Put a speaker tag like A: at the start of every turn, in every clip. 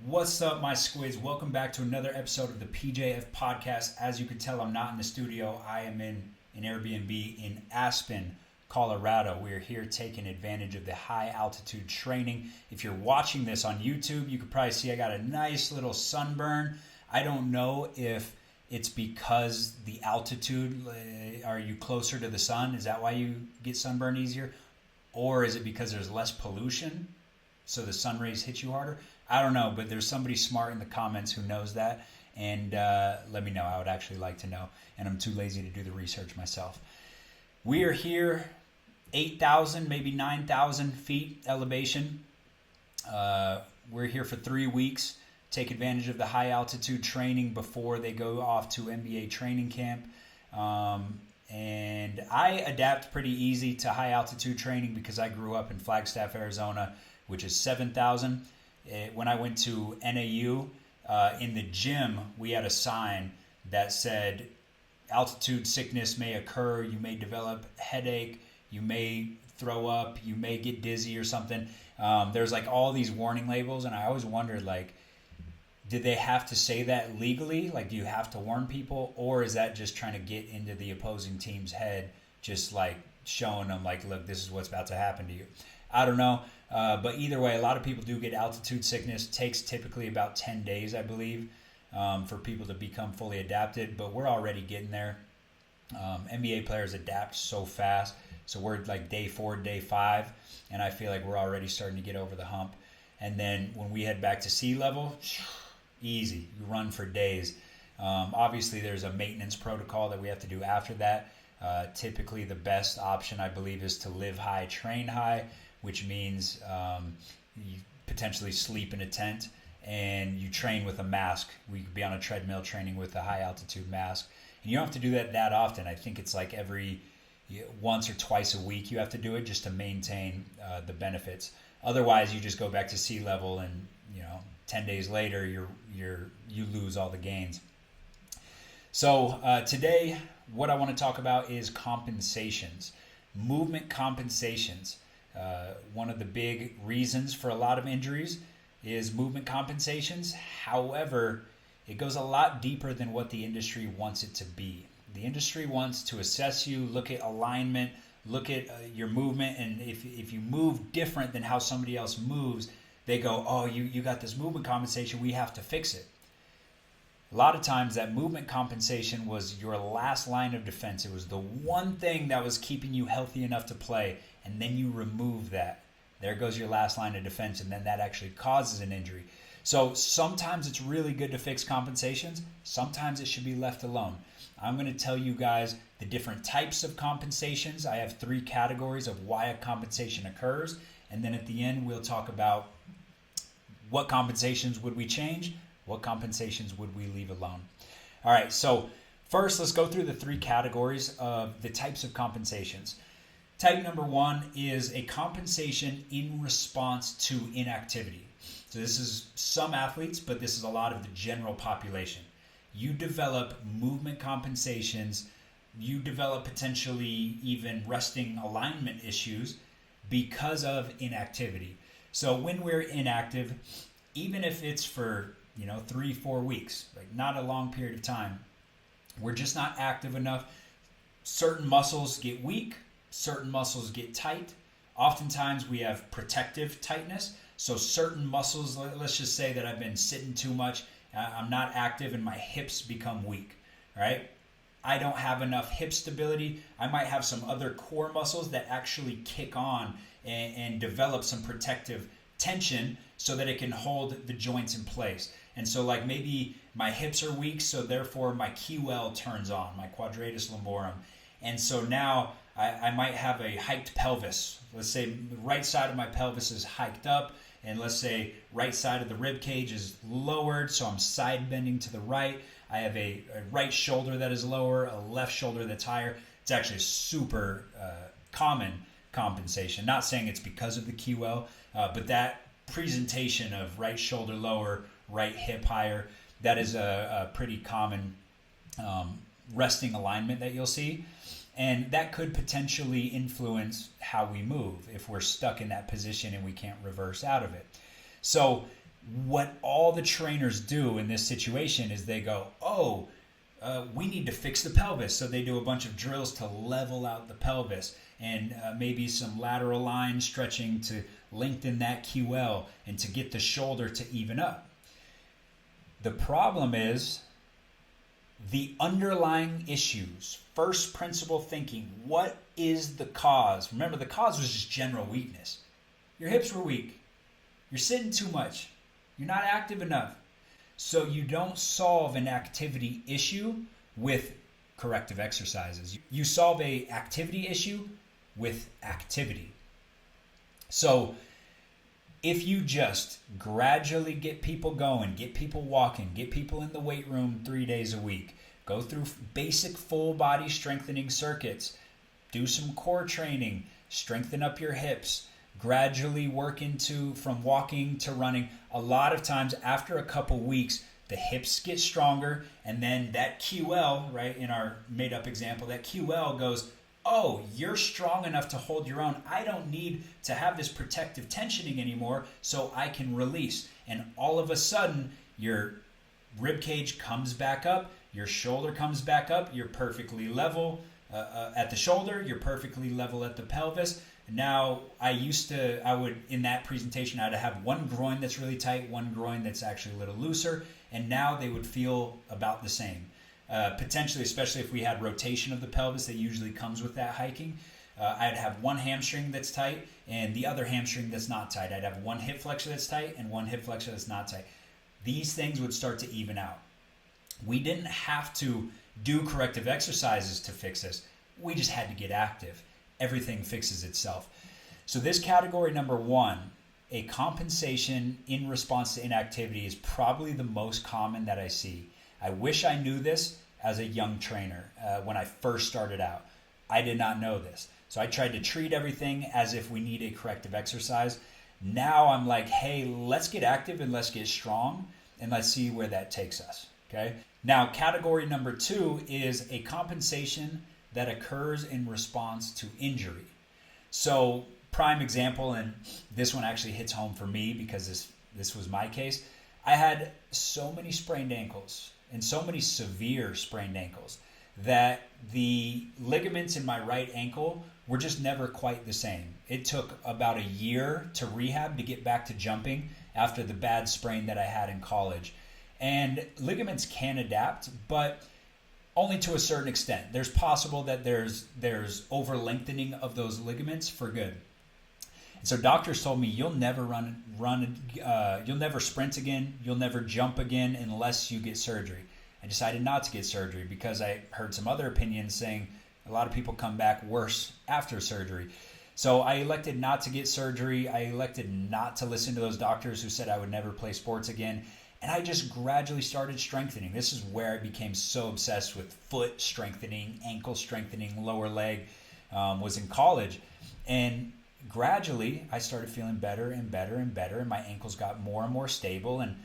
A: What's up, my squids? Welcome back to another episode of the PJF podcast. As you can tell, I'm not in the studio. I am in an Airbnb in Aspen, Colorado. We're here taking advantage of the high altitude training. If you're watching this on YouTube, you could probably see I got a nice little sunburn. I don't know if it's because the altitude, are you closer to the sun? Is that why you get sunburned easier? Or is it because there's less pollution, so the sun rays hit you harder? I don't know, but there's somebody smart in the comments who knows that, and let me know. I would actually like to know, and I'm too lazy to do the research myself. We are here, 8,000, maybe 9,000 feet elevation. We're here for 3 weeks. Take advantage of the high altitude training before they go off to NBA training camp. And I adapt pretty easy to high altitude training because I grew up in Flagstaff, Arizona, which is 7,000. When I went to NAU, in the gym, we had a sign that said, altitude sickness may occur, you may develop headache, you may throw up, you may get dizzy or something. There's like all these warning labels, and I always wondered, like, did they have to say that legally? Like, do you have to warn people? Or is that just trying to get into the opposing team's head, just like showing them, like, look, this is what's about to happen to you? I don't know. But either way, a lot of people do get altitude sickness. It takes typically about 10 days, I believe, for people to become fully adapted. But we're already getting there. NBA players adapt so fast. So we're like day 4, day 5. And I feel like we're already starting to get over the hump. And then when we head back to sea level, easy. You run for days. Obviously, there's a maintenance protocol that we have to do after that. Typically, the best option, I believe, is to live high, train high, which means you potentially sleep in a tent and you train with a mask. We could be on a treadmill training with a high altitude mask. And you don't have to do that often. I think it's like every once or twice a week you have to do it just to maintain the benefits. Otherwise, you just go back to sea level and 10 days later you lose all the gains. So today, what I want to talk about is compensations, movement compensations. One of the big reasons for a lot of injuries is movement compensations. However, it goes a lot deeper than what the industry wants it to be. The industry wants to assess you, look at alignment, look at your movement, and if you move different than how somebody else moves, they go, oh, you got this movement compensation, we have to fix it. A lot of times that movement compensation was your last line of defense. It was the one thing that was keeping you healthy enough to play, and then you remove that. There goes your last line of defense, and then that actually causes an injury. So sometimes it's really good to fix compensations. Sometimes it should be left alone. I'm going to tell you guys the different types of compensations. I have 3 categories of why a compensation occurs, and then at the end we'll talk about what compensations would we change, what compensations would we leave alone. All right, so first let's go through the 3 categories of the types of compensations. Type number 1 is a compensation in response to inactivity. So this is some athletes, but this is a lot of the general population. You develop movement compensations, you develop potentially even resting alignment issues because of inactivity. So when we're inactive, even if it's for 3-4 weeks, like not a long period of time, we're just not active enough. Certain muscles get weak, certain muscles get tight. Oftentimes we have protective tightness. So certain muscles, let's just say that I've been sitting too much, I'm not active and my hips become weak, right? I don't have enough hip stability. I might have some other core muscles that actually kick on and develop some protective tension so that it can hold the joints in place. And so like maybe my hips are weak, so therefore my QL turns on, my quadratus lumborum. And so now I might have a hiked pelvis. Let's say the right side of my pelvis is hiked up, and let's say right side of the rib cage is lowered, so I'm side bending to the right. I have a right shoulder that is lower, a left shoulder that's higher. It's actually a super common compensation. Not saying it's because of the QL, but that presentation of right shoulder lower, right hip higher, that is a pretty common resting alignment that you'll see. And that could potentially influence how we move if we're stuck in that position and we can't reverse out of it. So what all the trainers do in this situation is they go, oh, we need to fix the pelvis. So they do a bunch of drills to level out the pelvis, and maybe some lateral line stretching to lengthen that QL and to get the shoulder to even up. The problem is the underlying issues, first principle thinking. What is the cause? Remember, the cause was just general weakness. Your hips were weak. You're sitting too much. You're not active enough. So you don't solve an activity issue with corrective exercises. You solve a activity issue with activity. So if you just gradually get people going, get people walking, get people in the weight room 3 days a week, go through basic full body strengthening circuits, do some core training, strengthen up your hips, gradually work into from walking to running. A lot of times after a couple weeks, the hips get stronger, and then that QL, right, in our made up example, that QL goes, oh, you're strong enough to hold your own. I don't need to have this protective tensioning anymore, so I can release. And all of a sudden, your rib cage comes back up, your shoulder comes back up, you're perfectly level at the shoulder, you're perfectly level at the pelvis. Now, I would, in that presentation, I'd have one groin that's really tight, one groin that's actually a little looser, and now they would feel about the same. Potentially, especially if we had rotation of the pelvis that usually comes with that hiking, I'd have one hamstring that's tight and the other hamstring that's not tight. I'd have one hip flexor that's tight and one hip flexor that's not tight. These things would start to even out. We didn't have to do corrective exercises to fix this. We just had to get active. Everything fixes itself. So this category number 1, a compensation in response to inactivity, is probably the most common that I see. I wish I knew this as a young trainer when I first started out. I did not know this. So I tried to treat everything as if we need a corrective exercise. Now I'm like, hey, let's get active and let's get strong and let's see where that takes us. Okay. Now, category number 2 is a compensation that occurs in response to injury. So prime example, and this one actually hits home for me because this was my case. I had so many sprained ankles and so many severe sprained ankles that the ligaments in my right ankle were just never quite the same. It took about a year to rehab to get back to jumping after the bad sprain that I had in college. And ligaments can adapt, but only to a certain extent. There's possible that there's over lengthening of those ligaments for good. And so doctors told me, you'll never you'll never sprint again, you'll never jump again unless you get surgery. I decided not to get surgery because I heard some other opinions saying a lot of people come back worse after surgery. So I elected not to get surgery. I elected not to listen to those doctors who said I would never play sports again. And I just gradually started strengthening. This is where I became so obsessed with foot strengthening, ankle strengthening, lower leg, was in college. And gradually I started feeling better and better and better, and my ankles got more and more stable, and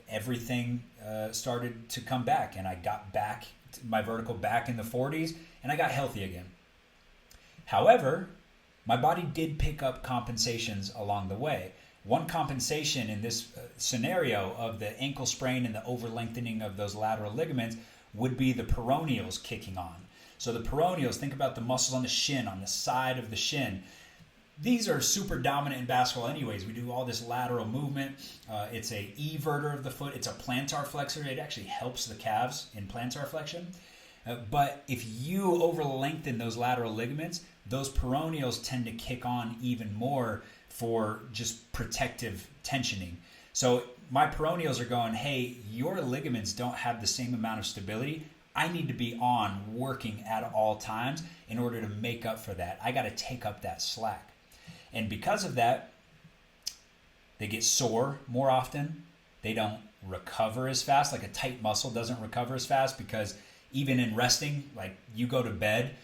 A: everything started to come back, and I got back my vertical back in the 40s, and I got healthy again. However, my body did pick up compensations along the way. One compensation in this scenario of the ankle sprain and the over lengthening of those lateral ligaments would be the peroneals kicking on. So the peroneals, think about the muscles on the shin, on the side of the shin. These are super dominant in basketball anyways. We do all this lateral movement. It's a everter of the foot. It's a plantar flexor. It actually helps the calves in plantar flexion. But if you over lengthen those lateral ligaments, those peroneals tend to kick on even more for just protective tensioning. So my peroneals are going, hey, your ligaments don't have the same amount of stability. I need to be on working at all times in order to make up for that. I got to take up that slack. And because of that, they get sore more often. They don't recover as fast. Like a tight muscle doesn't recover as fast because even in resting, like you go to bed,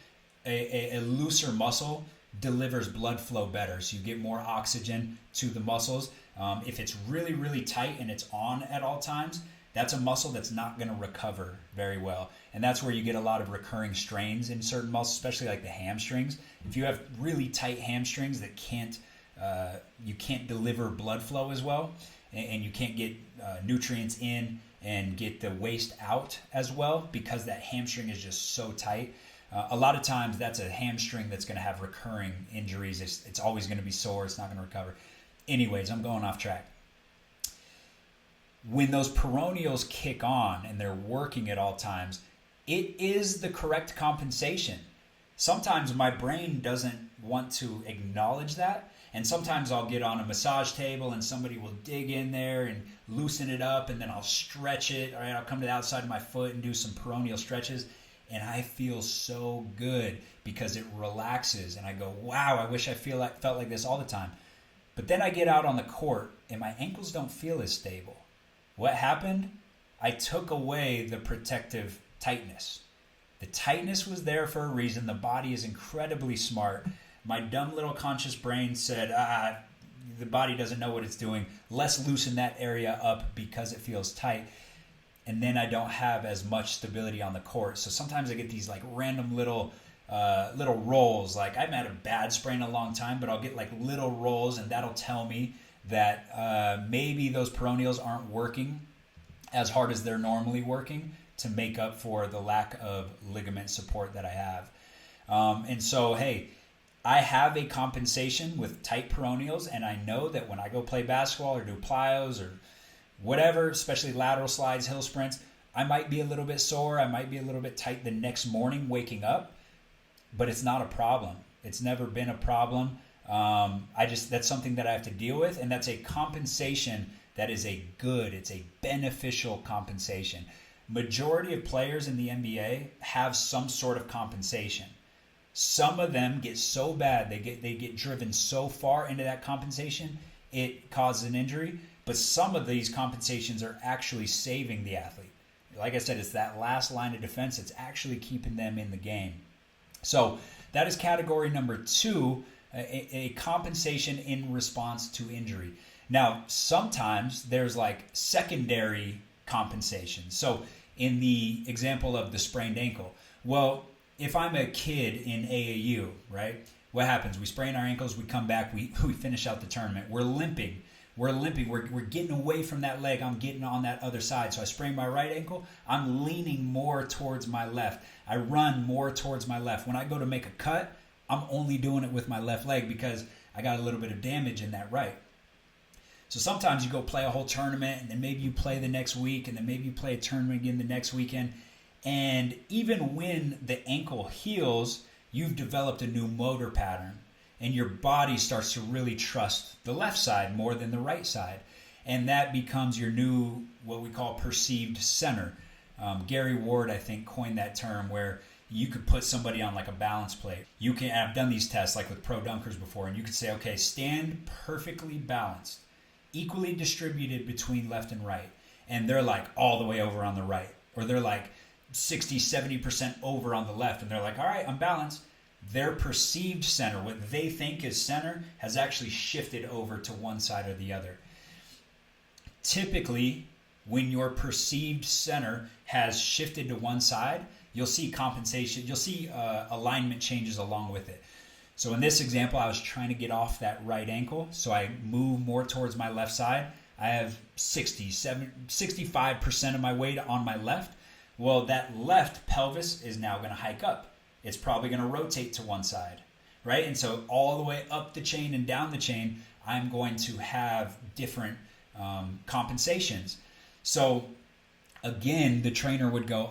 A: a looser muscle delivers blood flow better. So you get more oxygen to the muscles. If it's really, really tight and it's on at all times, that's a muscle that's not going to recover very well. And that's where you get a lot of recurring strains in certain muscles, especially like the hamstrings. If you have really tight hamstrings that you can't deliver blood flow as well, and you can't get nutrients in and get the waste out as well because that hamstring is just so tight. A lot of times that's a hamstring that's going to have recurring injuries. It's always going to be sore. It's not going to recover. Anyways, I'm going off track. When those peroneals kick on and they're working at all times, it is the correct compensation. Sometimes my brain doesn't want to acknowledge that. And sometimes I'll get on a massage table and somebody will dig in there and loosen it up, and then I'll stretch it. All right, I'll come to the outside of my foot and do some peroneal stretches, and I feel so good because it relaxes. And I go, wow, I wish I felt like this all the time. But then I get out on the court and my ankles don't feel as stable. What happened? I took away the protective tightness. The tightness was there for a reason. The body is incredibly smart. My dumb little conscious brain said, the body doesn't know what it's doing. Let's loosen that area up because it feels tight. And then I don't have as much stability on the court. So sometimes I get these like random little rolls. Like I haven't had a bad sprain in a long time, but I'll get like little rolls, and that'll tell me that maybe those peroneals aren't working as hard as they're normally working to make up for the lack of ligament support that I have. And so, hey, I have a compensation with tight peroneals, and I know that when I go play basketball or do plyos or whatever, especially lateral slides, hill sprints, I might be a little bit sore. I might be a little bit tight the next morning waking up, but it's not a problem. It's never been a problem. That's something that I have to deal with, and that's a compensation that is it's a beneficial compensation. Majority of players in the NBA have some sort of compensation. Some of them get so bad, they get driven so far into that compensation, it causes an injury. But some of these compensations are actually saving the athlete. Like I said, it's that last line of defense that's actually keeping them in the game. So that is category number 2, a compensation in response to injury. Now, sometimes there's like secondary compensation. So in the example of the sprained ankle, well, if I'm a kid in AAU, right, what happens? We sprain our ankles, we come back, we finish out the tournament. We're limping, we're getting away from that leg. I'm getting on that other side. So I sprain my right ankle, I'm leaning more towards my left. I run more towards my left. When I go to make a cut, I'm only doing it with my left leg because I got a little bit of damage in that right. So sometimes you go play a whole tournament, and then maybe you play the next week, and then maybe you play a tournament again the next weekend. And even when the ankle heals, you've developed a new motor pattern, and your body starts to really trust the left side more than the right side. And that becomes your new, what we call perceived center. Gary Ward, I think, coined that term where you could put somebody on like a balance plate. I've done these tests like with pro dunkers before, and you could say, okay, stand perfectly balanced, equally distributed between left and right. And they're like all the way over on the right, or they're like 60, 70% over on the left, and they're like, all right, I'm balanced. Their perceived center, what they think is center, has actually shifted over to one side or the other. Typically, when your perceived center has shifted to one side, you'll see compensation, you'll see alignment changes along with it. So in this example, I was trying to get off that right ankle, so I move more towards my left side. I have 65% of my weight on my left. Well, that left pelvis is now going to hike up. It's probably going to rotate to one side, right? And so all the way up the chain and down the chain, I'm going to have different compensations. So again, the trainer would go,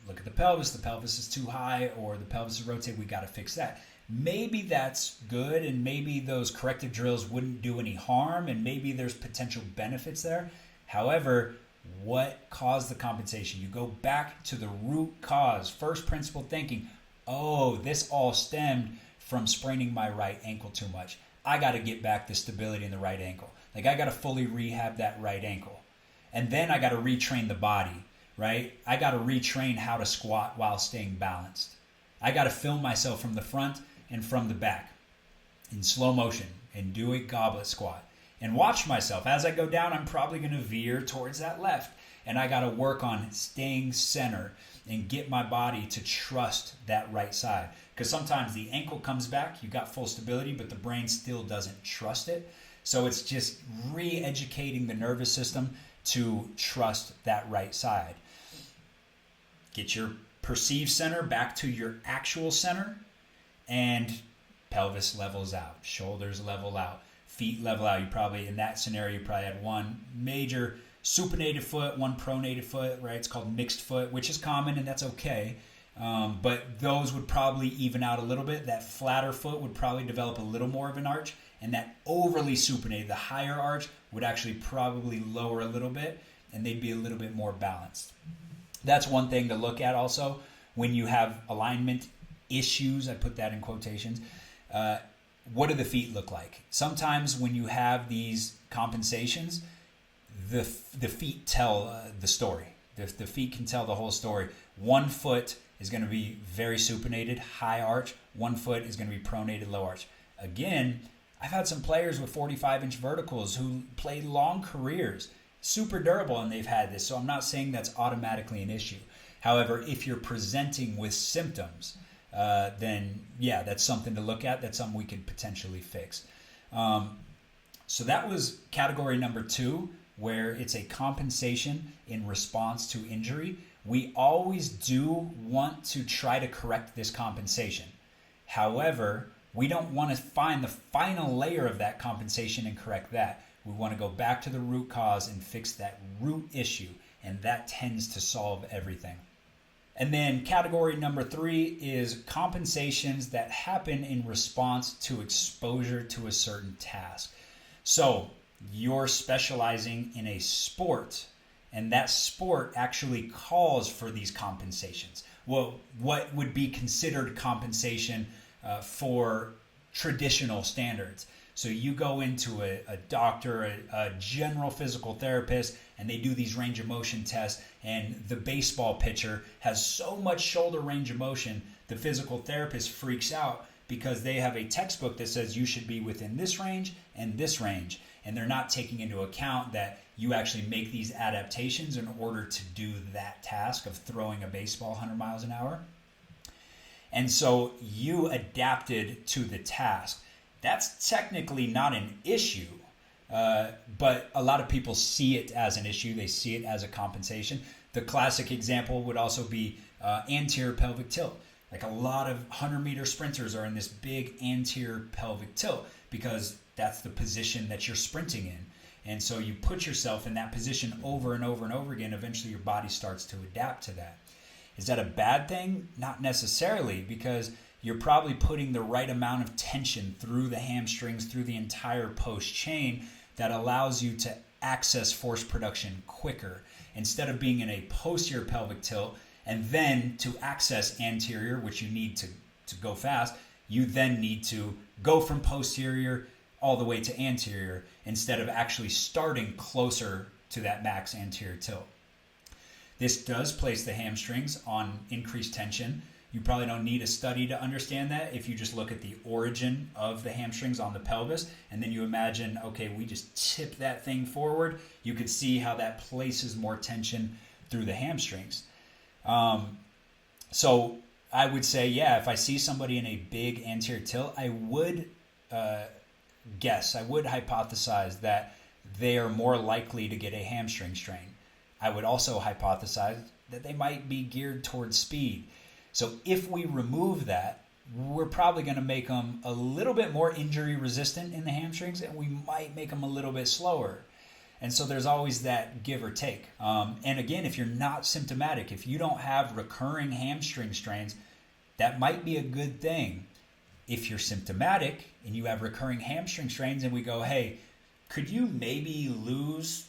A: look at the pelvis is too high, or the pelvis is rotated, we got to fix that. Maybe that's good, and maybe those corrective drills wouldn't do any harm, and maybe there's potential benefits there. However, what caused the compensation? You go back to the root cause, first principle thinking. Oh, this all stemmed from spraining my right ankle too much. I got to get back the stability in the right ankle. Like I got to fully rehab that right ankle. And then I got to retrain the body, right? I got to retrain how to squat while staying balanced. I got to film myself from the front and from the back in slow motion and do a goblet squat. And watch myself. As I go down, I'm probably going to veer towards that left. And I got to work on staying center and get my body to trust that right side. Because sometimes the ankle comes back, you got full stability, but the brain still doesn't trust it. So it's just re-educating the nervous system to trust that right side. Get your perceived center back to your actual center, and pelvis levels out, shoulders level out, feet level out. You probably, in that scenario, you probably had one major supinated foot, one pronated foot, right? It's called mixed foot, which is common, and that's okay. But those would probably even out a little bit. That flatter foot would probably develop a little more of an arch, and that overly supinated, the higher arch, would actually probably lower a little bit, and they'd be a little bit more balanced. That's one thing to look at also when you have alignment issues. I put that in quotations. What do the feet look like? Sometimes when you have these compensations, the feet tell the story. The feet can tell the whole story. One foot is going to be very supinated, high arch. One foot is going to be pronated, low arch. Again, I've had some players with 45-inch verticals who played long careers, super durable, and they've had this. So I'm not saying that's automatically an issue. However, if you're presenting with symptoms, then yeah, that's something to look at. That's something we could potentially fix. So that was category number 2, where it's a compensation in response to injury. We always do want to try to correct this compensation. However, we don't want to find the final layer of that compensation and correct that. We want to go back to the root cause and fix that root issue, and that tends to solve everything. And then category number 3 is compensations that happen in response to exposure to a certain task. So you're specializing in a sport, and that sport actually calls for these compensations. Well, what would be considered compensation for traditional standards? So you go into a doctor, a general physical therapist, and they do these range of motion tests, and the baseball pitcher has so much shoulder range of motion, the physical therapist freaks out because they have a textbook that says you should be within this range and this range, and they're not taking into account that you actually make these adaptations in order to do that task of throwing a baseball 100 miles an hour. And so you adapted to the task. That's technically not an issue, but a lot of people see it as an issue. They see it as a compensation. The classic example would also be anterior pelvic tilt. Like a lot of 100-meter sprinters are in this big anterior pelvic tilt because that's the position that you're sprinting in. And so you put yourself in that position over and over and over again. Eventually your body starts to adapt to that. Is that a bad thing? Not necessarily, because you're probably putting the right amount of tension through the hamstrings, through the entire post chain that allows you to access force production quicker. Instead of being in a posterior pelvic tilt and then to access anterior, which you need to go fast, you then need to go from posterior all the way to anterior instead of actually starting closer to that max anterior tilt. This does place the hamstrings on increased tension. You probably don't need a study to understand that if you just look at the origin of the hamstrings on the pelvis, and then you imagine, okay, we just tip that thing forward. You could see how that places more tension through the hamstrings. So I would say, yeah, if I see somebody in a big anterior tilt, I would hypothesize that they are more likely to get a hamstring strain. I would also hypothesize that they might be geared towards speed. So if we remove that, we're probably going to make them a little bit more injury resistant in the hamstrings, and we might make them a little bit slower. And so there's always that give or take. And again, if you're not symptomatic, if you don't have recurring hamstring strains, that might be a good thing. If you're symptomatic and you have recurring hamstring strains and we go, hey, could you maybe lose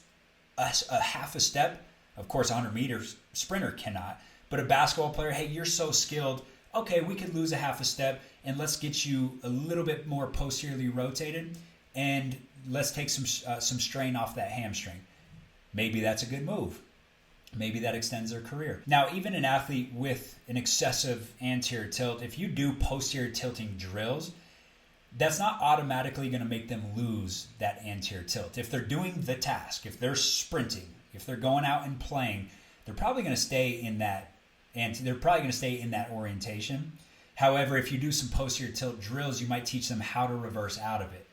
A: a half a step? Of course, a 100-meter sprinter cannot. But a basketball player, hey, you're so skilled. Okay, we could lose a half a step, and let's get you a little bit more posteriorly rotated, and let's take some strain off that hamstring. Maybe that's a good move. Maybe that extends their career. Now, even an athlete with an excessive anterior tilt, if you do posterior tilting drills, that's not automatically going to make them lose that anterior tilt. If they're doing the task, if they're sprinting, if they're going out and playing, they're probably going to stay in that, and they're probably going to stay in that orientation. However, if you do some posterior tilt drills, you might teach them how to reverse out of it.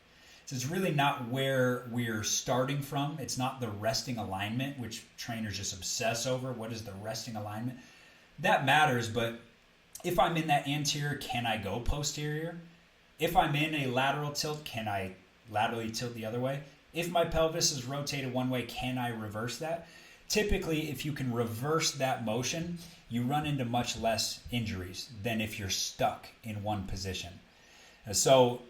A: So it's really not where we're starting from. It's not the resting alignment, which trainers just obsess over. What is the resting alignment? That matters, but if I'm in that anterior, can I go posterior? If I'm in a lateral tilt, can I laterally tilt the other way? If my pelvis is rotated one way, can I reverse that? Typically, if you can reverse that motion, you run into much less injuries than if you're stuck in one position. So,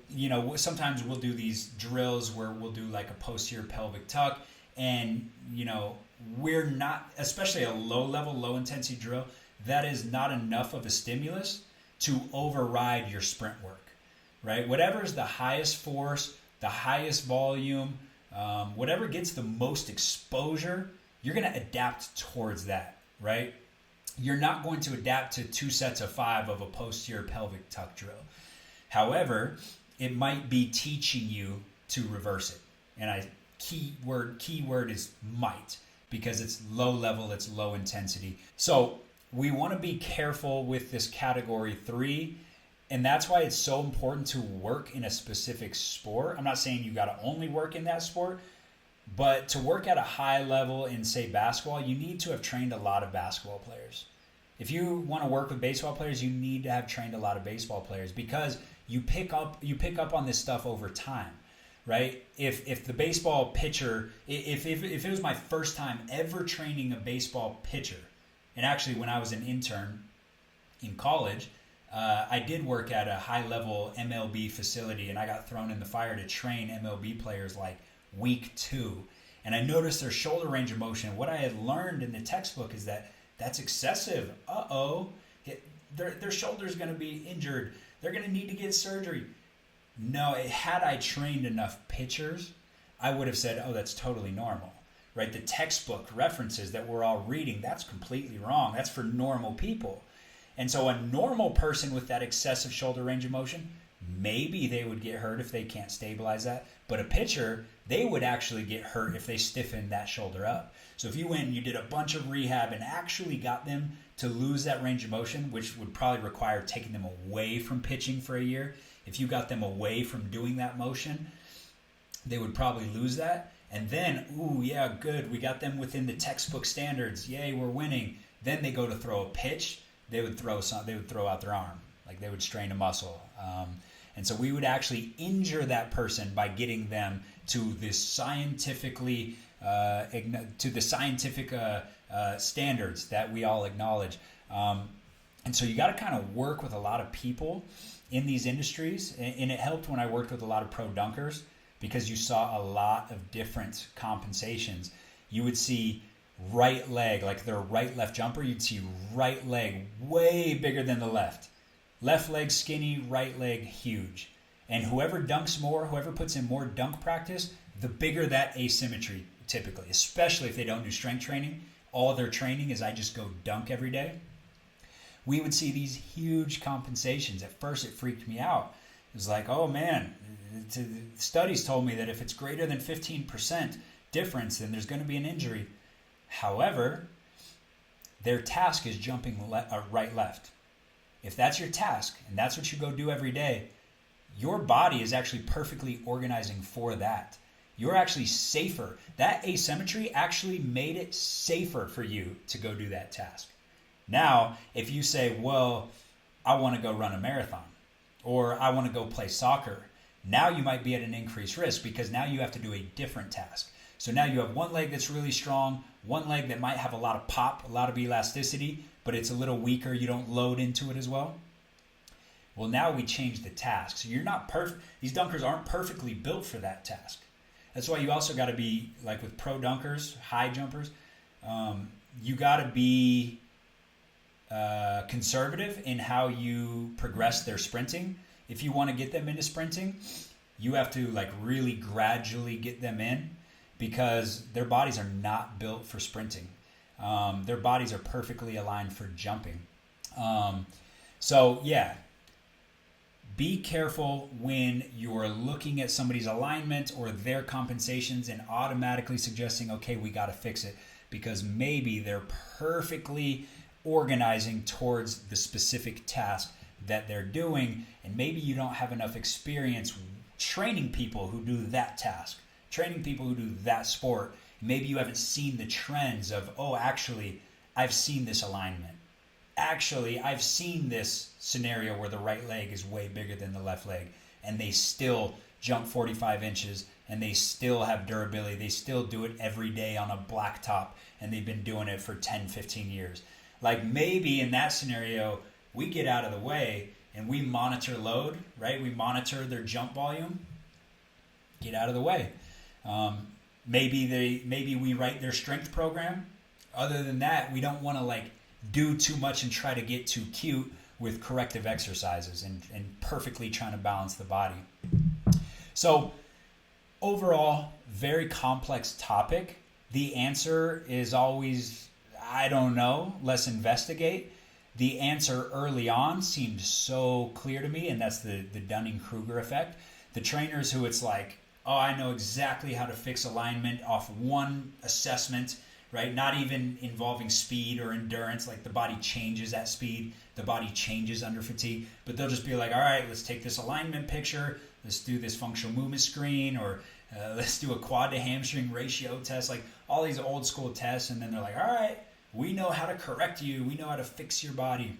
A: sometimes we'll do these drills where we'll do like a posterior pelvic tuck, and, we're not, especially a low intensity drill, that is not enough of a stimulus to override your sprint work, right? Whatever is the highest force, the highest volume, whatever gets the most exposure, you're going to adapt towards that, right? You're not going to adapt to 2 sets of 5 of a posterior pelvic tuck drill. However, it might be teaching you to reverse it. And key word is might, because it's low level, it's low intensity. So we want to be careful with this category 3. And that's why it's so important to work in a specific sport. I'm not saying you got to only work in that sport, but to work at a high level in, say, basketball, you need to have trained a lot of basketball players. If you want to work with baseball players, you need to have trained a lot of baseball players, because you pick up on this stuff over time, right? If the baseball pitcher, if it was my first time ever training a baseball pitcher, and actually when I was an intern in college, I did work at a high-level MLB facility, and I got thrown in the fire to train MLB players like week 2. And I noticed their shoulder range of motion. What I had learned in the textbook is that that's excessive. Their shoulder's going to be injured. They're going to need to get surgery. No, had I trained enough pitchers, I would have said, oh, that's totally normal, right? The textbook references that we're all reading, that's completely wrong. That's for normal people. And so a normal person with that excessive shoulder range of motion, maybe they would get hurt if they can't stabilize that. But a pitcher, they would actually get hurt if they stiffened that shoulder up. So if you went and you did a bunch of rehab and actually got them to lose that range of motion, which would probably require taking them away from pitching for a year, if you got them away from doing that motion, they would probably lose that. And then, ooh, yeah, good, we got them within the textbook standards. Yay, we're winning. Then they go to throw a pitch. They would throw out their arm, like they would strain a muscle. And so we would actually injure that person by getting them to this scientifically standards that we all acknowledge. And so you got to kind of work with a lot of people in these industries. And it helped when I worked with a lot of pro dunkers, because you saw a lot of different compensations. You would see right leg, like their right-left jumper, you'd see right leg way bigger than the left. Left leg skinny, right leg huge. And whoever dunks more, whoever puts in more dunk practice, the bigger that asymmetry typically, especially if they don't do strength training. All their training is I just go dunk every day. We would see these huge compensations. At first it freaked me out. It was like, oh man, studies told me that if it's greater than 15% difference, then there's going to be an injury. However, their task is jumping right-left. If that's your task, and that's what you go do every day, your body is actually perfectly organizing for that. You're actually safer. That asymmetry actually made it safer for you to go do that task. Now, if you say, well, I want to go run a marathon, or I want to go play soccer, now you might be at an increased risk, because now you have to do a different task. So now you have one leg that's really strong, one leg that might have a lot of pop, a lot of elasticity, but it's a little weaker. You don't load into it as well. Well, now we change the task. So you're not perfect. These dunkers aren't perfectly built for that task. That's why you also got to be, like with pro dunkers, high jumpers, you got to be conservative in how you progress their sprinting. If you want to get them into sprinting, you have to like really gradually get them in, because their bodies are not built for sprinting. Their bodies are perfectly aligned for jumping. So yeah, be careful when you're looking at somebody's alignment or their compensations and automatically suggesting, okay, we got to fix it, because maybe they're perfectly organizing towards the specific task that they're doing, and maybe you don't have enough experience training people who do that task, training people who do that sport. Maybe you haven't seen the trends of, oh, actually, I've seen this alignment. Actually, I've seen this scenario where the right leg is way bigger than the left leg, and they still jump 45 inches, and they still have durability. They still do it every day on a blacktop, and they've been doing it for 10, 15 years. Like maybe in that scenario, we get out of the way and we monitor load, right? We monitor their jump volume. Get out of the way. Maybe we write their strength program. Other than that, we don't want to like do too much and try to get too cute with corrective exercises and perfectly trying to balance the body. So overall, very complex topic. The answer is always, I don't know, let's investigate. The answer early on seemed so clear to me, and that's the Dunning-Kruger effect. The trainers who it's like, oh, I know exactly how to fix alignment off one assessment, right? Not even involving speed or endurance, like the body changes at speed, the body changes under fatigue, but they'll just be like, all right, let's take this alignment picture, let's do this functional movement screen, or let's do a quad to hamstring ratio test, like all these old school tests, and then they're like, all right, we know how to correct you, we know how to fix your body.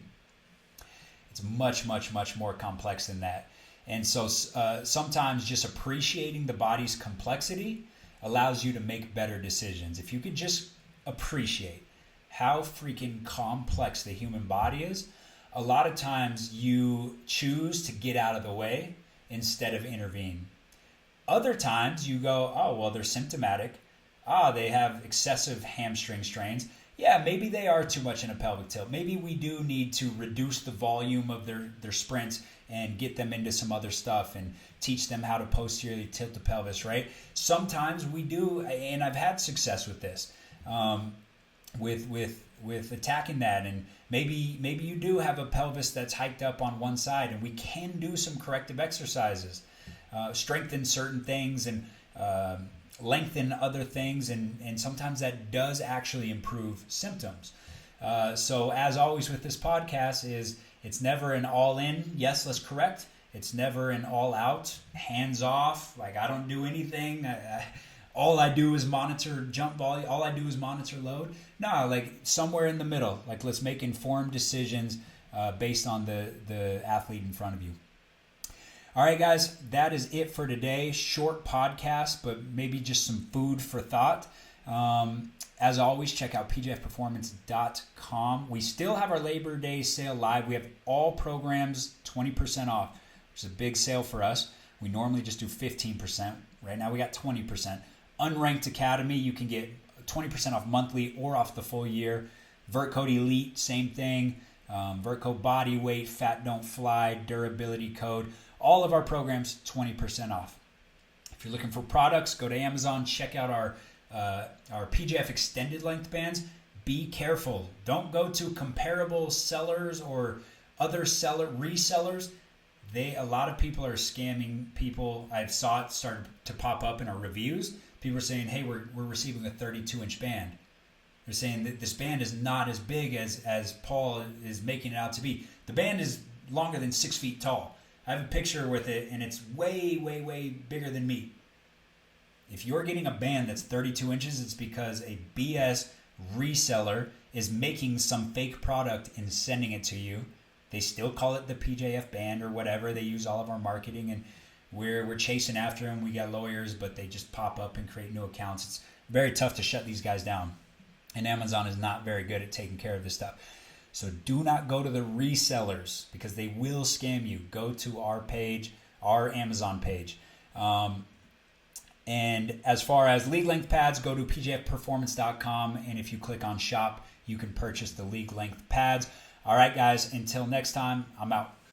A: It's much, much, much more complex than that. And so sometimes just appreciating the body's complexity allows you to make better decisions. If you could just appreciate how freaking complex the human body is, a lot of times you choose to get out of the way instead of intervene. Other times you go, oh, well, they're symptomatic. They have excessive hamstring strains. Yeah, maybe they are too much in a pelvic tilt. Maybe we do need to reduce the volume of their sprints and get them into some other stuff and teach them how to posteriorly tilt the pelvis, right? Sometimes we do, and I've had success with this, with attacking that. And maybe you do have a pelvis that's hiked up on one side, and we can do some corrective exercises, strengthen certain things and lengthen other things, and sometimes that does actually improve symptoms. So as always with this podcast is it's never an all in, yes, let's correct. It's never an all out, hands off, like I don't do anything. All I do is monitor jump volume. All I do is monitor load. No, like somewhere in the middle, like let's make informed decisions based on the athlete in front of you. All right, guys, that is it for today. Short podcast, but maybe just some food for thought. As always, check out pjfperformance.com. We still have our Labor Day sale live. We have all programs 20% off, which is a big sale for us. We normally just do 15%. Right now we got 20%. Unranked Academy, you can get 20% off monthly or off the full year. Vert Code Elite, same thing. Vert Code Body Weight, Fat Don't Fly, Durability Code. All of our programs, 20% off. If you're looking for products, go to Amazon, check out our PJF extended length bands. Be careful. Don't go to comparable sellers or other resellers. A lot of people are scamming people. I saw it started to pop up in our reviews. People are saying, hey, we're receiving a 32-inch band. They're saying that this band is not as big as Paul is making it out to be. The band is longer than 6 feet tall. I have a picture with it, and it's way, way, way bigger than me. If you're getting a band that's 32 inches, it's because a BS reseller is making some fake product and sending it to you. They still call it the PJF band or whatever. They use all of our marketing, and we're chasing after them. We got lawyers, but they just pop up and create new accounts. It's very tough to shut these guys down, and Amazon is not very good at taking care of this stuff. So do not go to the resellers because they will scam you. Go to our page, our Amazon page. And as far as league length pads, go to pjfperformance.com. And if you click on shop, you can purchase the league length pads. All right, guys, until next time, I'm out.